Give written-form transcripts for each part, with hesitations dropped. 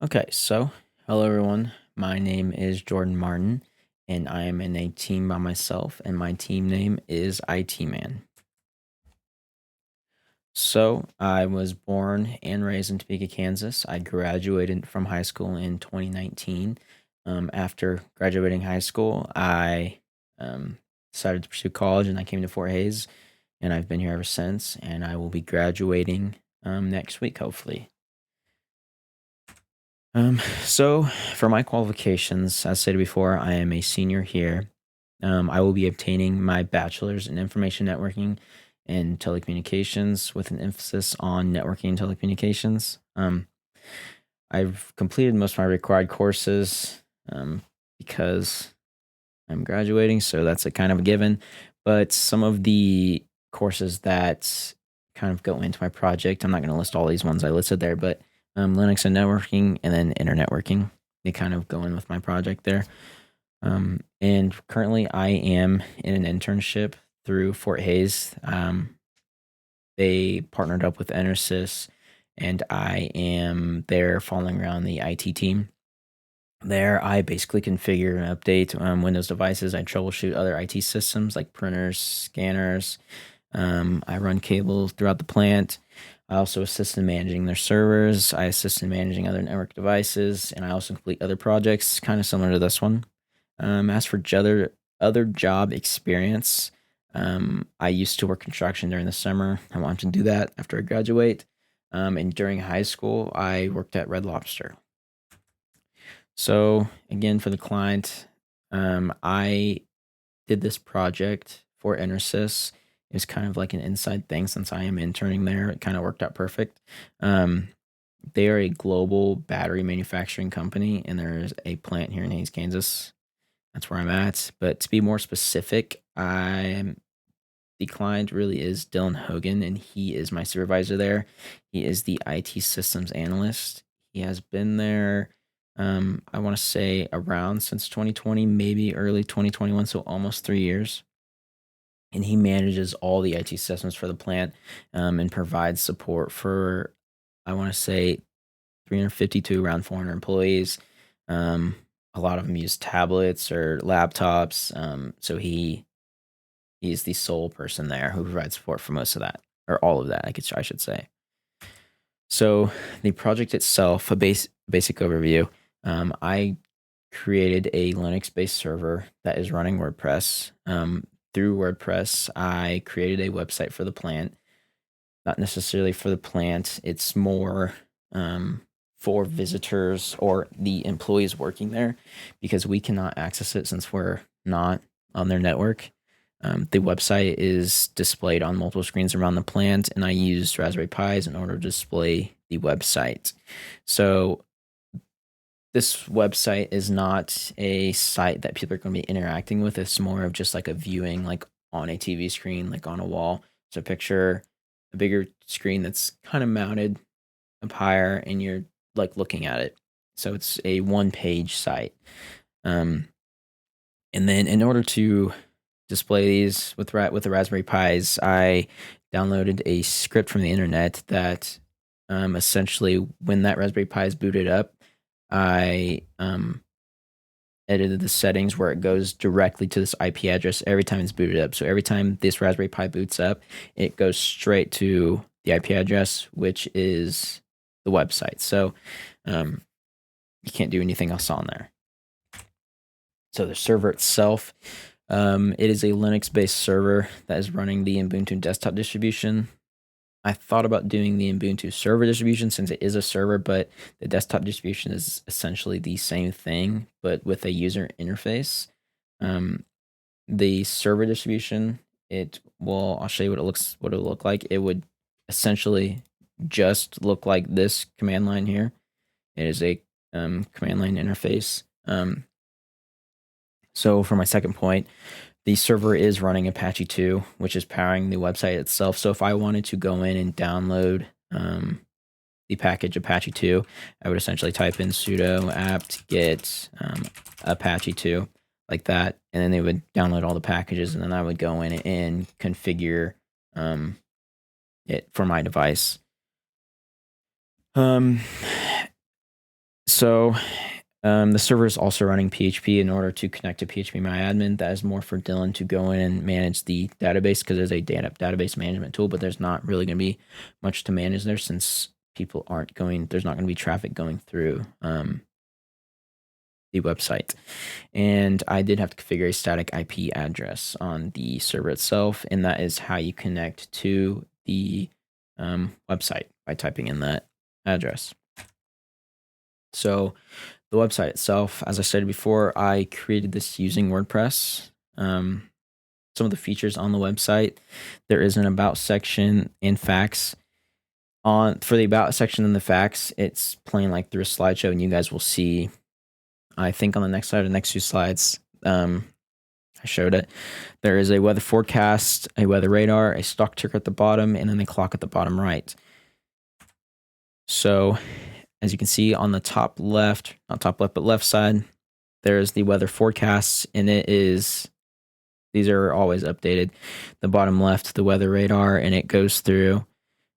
Okay, so hello everyone. My name is Jordan Martin, and I am in a team by myself, and my team name is IT Man. So I was born and raised in Topeka, Kansas. I graduated from high school in 2019. After graduating high school, I um, decided to pursue college, and I came to Fort Hays, and I've been here ever since. And I will be graduating next week, hopefully. So for my qualifications, as stated before, I am a senior here. I will be obtaining my bachelor's in information networking and telecommunications with an emphasis on networking and telecommunications. I've completed most of my required courses because I'm graduating, so that's a kind of a given. But some of the courses that kind of go into my project, I'm not going to list all these ones I listed there, but Linux and networking and then internet working, they kind of go in with my project there. And currently, I am in an internship through Fort Hays. They partnered up with Enersys, and I am there following around the IT team. There, I basically configure and update Windows devices. I troubleshoot other IT systems like printers, scanners. I run cables throughout the plant. I also assist in managing their servers. I assist in managing other network devices, and I also complete other projects, kind of similar to this one. As for other job experience, I used to work construction during the summer. I wanted to do that after I graduate. And during high school, I worked at Red Lobster. So again, for the client, I did this project for Intersys. It's kind of like an inside thing since I am interning there. It kind of worked out perfect. Um, they are a global battery manufacturing company, and there's a plant here in Hays, Kansas. That's where I'm at. But to be more specific, the client really is Dylan Hogan, and he is my supervisor there. He is the IT systems analyst. He has been there, I want to say around since 2020, maybe early 2021, so almost 3 years. And he manages all the IT systems for the plant and provides support for, I want to say, 350 to around 400 employees. Um, a lot of them use tablets or laptops. So he's the sole person there who provides support for most of that, or all of that, I should say. So the project itself, a basic overview. I created a Linux-based server that is running WordPress. Through WordPress, I created a website for the plant. Not necessarily for the plant; it's more for visitors or the employees working there, because we cannot access it since we're not on their network. The website is displayed on multiple screens around the plant, and I used Raspberry Pis in order to display the website. So this website is not a site that people are going to be interacting with. It's more of just like a viewing, like on a TV screen, like on a wall. So picture a bigger screen that's kind of mounted up higher, and you're like looking at it. So it's a one-page site. Um, and then in order to display these with the Raspberry Pis, I downloaded a script from the internet that essentially, when that Raspberry Pi is booted up, I edited the settings where it goes directly to this IP address every time it's booted up. So every time this Raspberry Pi boots up, it goes straight to the IP address, which is the website. So um, you can't do anything else on there. So the server itself, it is a Linux-based server that is running the Ubuntu desktop distribution. I thought about doing the Ubuntu server distribution since it is a server, but the desktop distribution is essentially the same thing, but with a user interface. Um, the server distribution, I'll show you what it'll look like. It would essentially just look like this command line here. It is a command line interface. So for my second point, the server is running Apache 2, which is powering the website itself. So if I wanted to go in and download the package Apache 2, I would essentially type in sudo apt get Apache 2 like that, and then they would download all the packages, and then I would go in and configure it for my device. So So the server is also running PHP in order to connect to PHP That is more for Dylan to go in and manage the database because there's a database management tool, but there's not really going to be much to manage there since people aren't going, there's not going to be traffic going through the website. And I did have to configure a static IP address on the server itself, and that is how you connect to the website by typing in that address. So the website itself, as I stated before, I created this using WordPress. Some of the features on the website, there is an about section and facts. For the about section and the facts, it's playing like through a slideshow, and you guys will see, I think on the next slide, the next 2 slides, I showed it. There is a weather forecast, a weather radar, a stock ticker at the bottom, and then the clock at the bottom right. So as you can see on the top left, not top left, but left side, there's the weather forecasts, and these are always updated. The bottom left, the weather radar, and it goes through.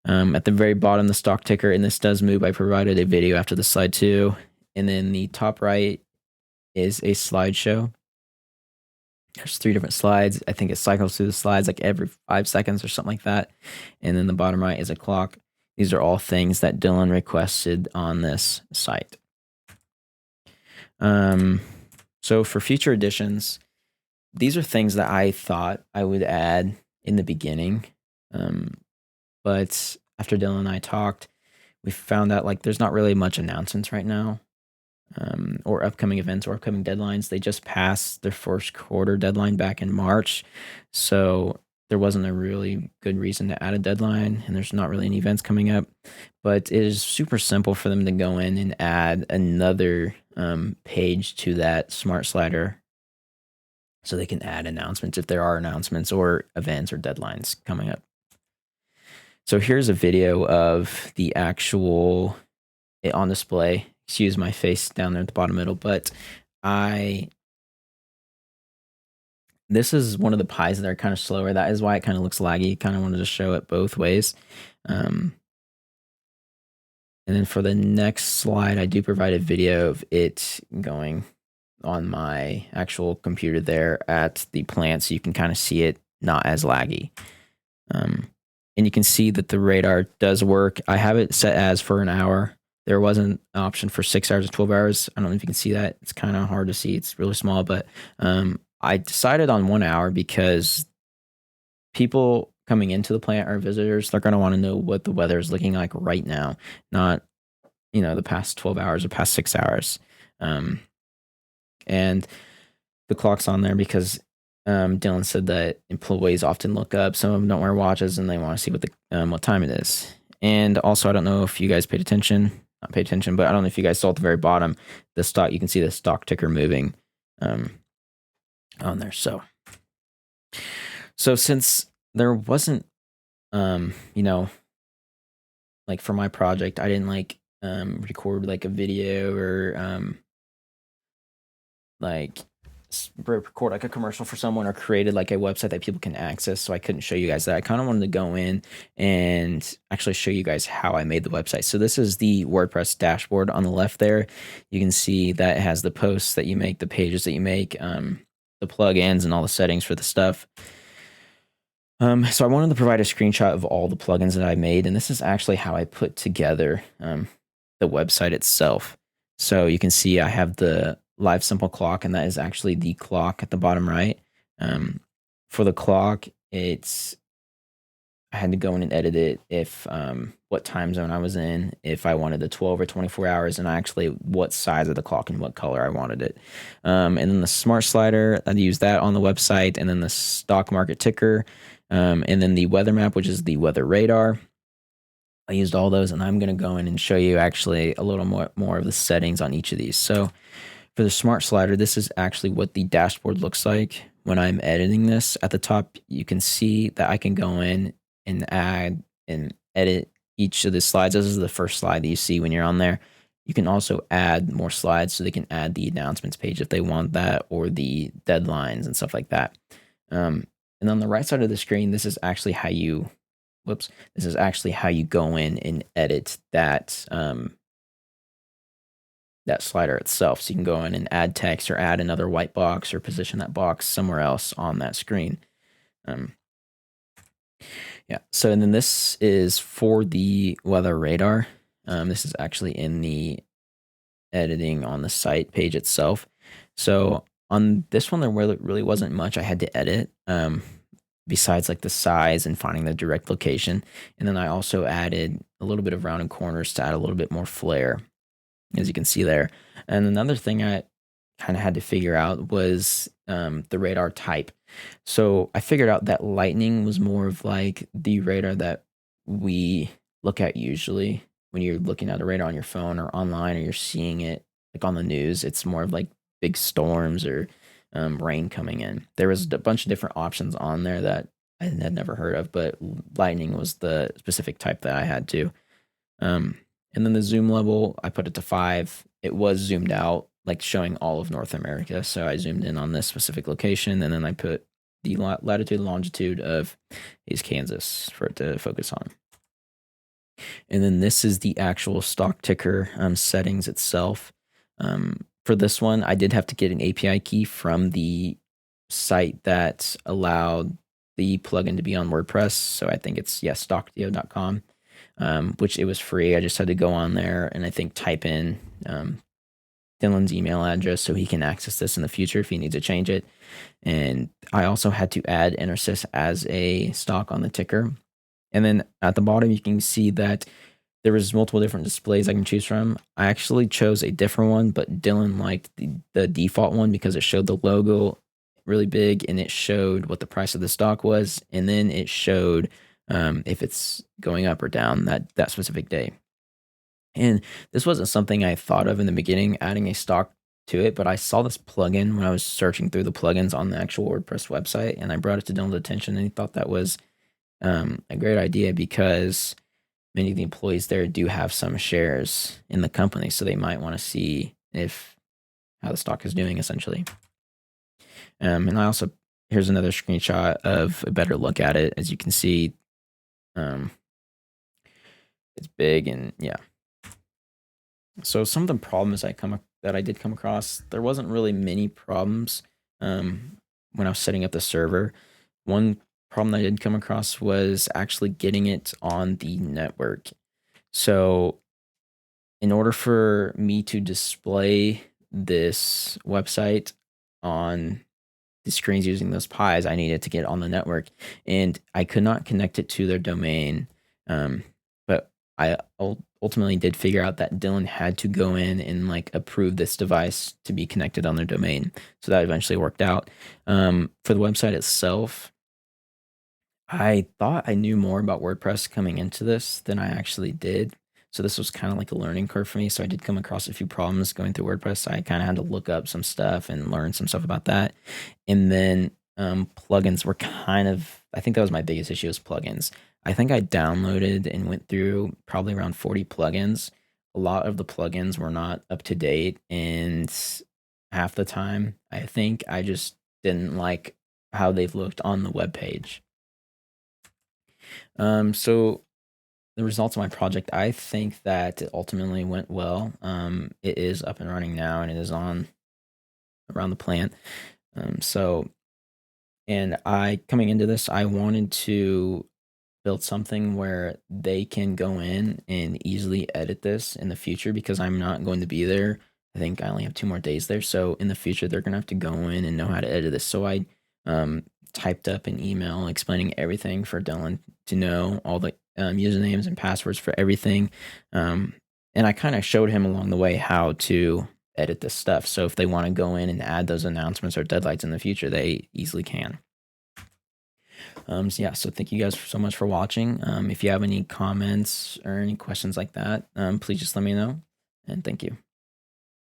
At the very bottom, the stock ticker, and this does move. I provided a video after the slide too. And then the top right is a slideshow. There's 3 different slides. I think it cycles through the slides like every 5 seconds or something like that. And then the bottom right is a clock. These are all things that Dylan requested on this site. So for future editions, these are things that I thought I would add in the beginning. But after Dylan and I talked, we found out like there's not really much announcements right now, or upcoming events or upcoming deadlines. They just passed their first quarter deadline back in March. So there wasn't a really good reason to add a deadline, and there's not really any events coming up. But it is super simple for them to go in and add another page to that smart slider, so they can add announcements if there are announcements or events or deadlines coming up. So here's a video of the actual it on display. Excuse my face down there at the bottom middle, but this is one of the pies that are kind of slower. That is why it kind of looks laggy. Kind of wanted to show it both ways. And then for the next slide, I do provide a video of it going on my actual computer there at the plant, so you can kind of see it not as laggy. And you can see that the radar does work. I have it set as for an hour. There was an option for 6 hours or 12 hours. I don't know if you can see that. It's kind of hard to see. It's really small, but I decided on 1 hour because people coming into the plant are visitors. They're going to want to know what the weather is looking like right now, not, the past 12 hours or past 6 hours. And the clock's on there because Dylan said that employees often look up. Some of them don't wear watches, and they want to see what time it is. And also, I don't know if you guys paid attention. Not paid attention, but I don't know if you guys saw at the very bottom, the stock. You can see the stock ticker moving on there. So since there wasn't, like for my project, I didn't record like a video or record like a commercial for someone or created like a website that people can access. So I couldn't show you guys that. I kind of wanted to go in and actually show you guys how I made the website. So this is the WordPress dashboard on the left there. You can see that it has the posts that you make, the pages that you make, the plugins and all the settings for the stuff. So I wanted to provide a screenshot of all the plugins that I made, and this is actually how I put together the website itself. So you can see I have the Live Simple clock, and that is actually the clock at the bottom right. For the clock, I had to go in and edit it if what time zone I was in, if I wanted the 12 or 24 hours, and actually what size of the clock and what color I wanted it. And then the smart slider, I'd use that on the website, and then the stock market ticker, and then the weather map, which is the weather radar. I used all those, and I'm going to go in and show you actually a little more of the settings on each of these. So for the smart slider, this is actually what the dashboard looks like when I'm editing this. At the top, you can see that I can go in and add and edit each of the slides. This is the first slide that you see when you're on there. You can also add more slides, so they can add the announcements page if they want that, or the deadlines and stuff like that. And on the right side of the screen, this is actually how you, this is actually how you go in and edit that that slider itself. So you can go in and add text or add another white box or position that box somewhere else on that screen. Um, yeah. So and then this is for the weather radar. This is actually in the editing on the site page itself. So on this one, there really wasn't much I had to edit. Besides like the size and finding the direct location. And then I also added a little bit of rounded corners to add a little bit more flair, as you can see there. And another thing I kind of had to figure out was the radar type. So I figured out that lightning was more of like the radar that we look at usually when you're looking at a radar on your phone or online or you're seeing it like on the news. It's more of like big storms or rain coming in. There was a bunch of different options on there that I had never heard of, but lightning was the specific type that I had to. Um, and then the zoom level, I put it to 5. It was zoomed out, like showing all of North America. So I zoomed in on this specific location, and then I put the latitude and longitude of East Kansas for it to focus on. And then this is the actual stock ticker settings itself. For this one, I did have to get an API key from the site that allowed the plugin to be on WordPress. So I think it's, stockdio.com, which it was free. I just had to go on there and I think type in Dylan's email address so he can access this in the future if he needs to change it. And I also had to add Intersys as a stock on the ticker. And then at the bottom, you can see that there was multiple different displays I can choose from. I actually chose a different one, but Dylan liked the default one because it showed the logo really big and it showed what the price of the stock was. And then it showed if it's going up or down that specific day. And this wasn't something I thought of in the beginning, adding a stock to it, but I saw this plugin when I was searching through the plugins on the actual WordPress website, and I brought it to Dylan's attention, and he thought that was a great idea because many of the employees there do have some shares in the company, so they might want to see if how the stock is doing essentially. And I also, here's another screenshot of a better look at it. As you can see, it's big and yeah. So some of the problems that I did come across, there wasn't really many problems when I was setting up the server. One problem I did come across was actually getting it on the network. So in order for me to display this website on the screens using those pies, I needed to get on the network, and I could not connect it to their domain. But I ultimately did figure out that Dylan had to go in and like approve this device to be connected on their domain. So that eventually worked out. For the website itself, I thought I knew more about WordPress coming into this than I actually did. So this was kind of like a learning curve for me. So I did come across a few problems going through WordPress. I kind of had to look up some stuff and learn some stuff about that. And then plugins were kind of, I think that was my biggest issue was plugins. I think I downloaded and went through probably around 40 plugins. A lot of the plugins were not up to date. And half the time, I think I just didn't like how they've looked on the web page. So the results of my project, I think that it ultimately went well. It is up and running now, and it is on around the plant. So, and I coming into this, I wanted to build something where they can go in and easily edit this in the future because I'm not going to be there. I think I only have 2 more days there. So in the future, they're gonna have to go in and know how to edit this. So I typed up an email explaining everything for Dylan to know all the usernames and passwords for everything. And I kind of showed him along the way how to edit this stuff. So if they want to go in and add those announcements or deadlines in the future, they easily can. So yeah, so thank you guys so much for watching. If you have any comments or any questions like that, please just let me know. And thank you.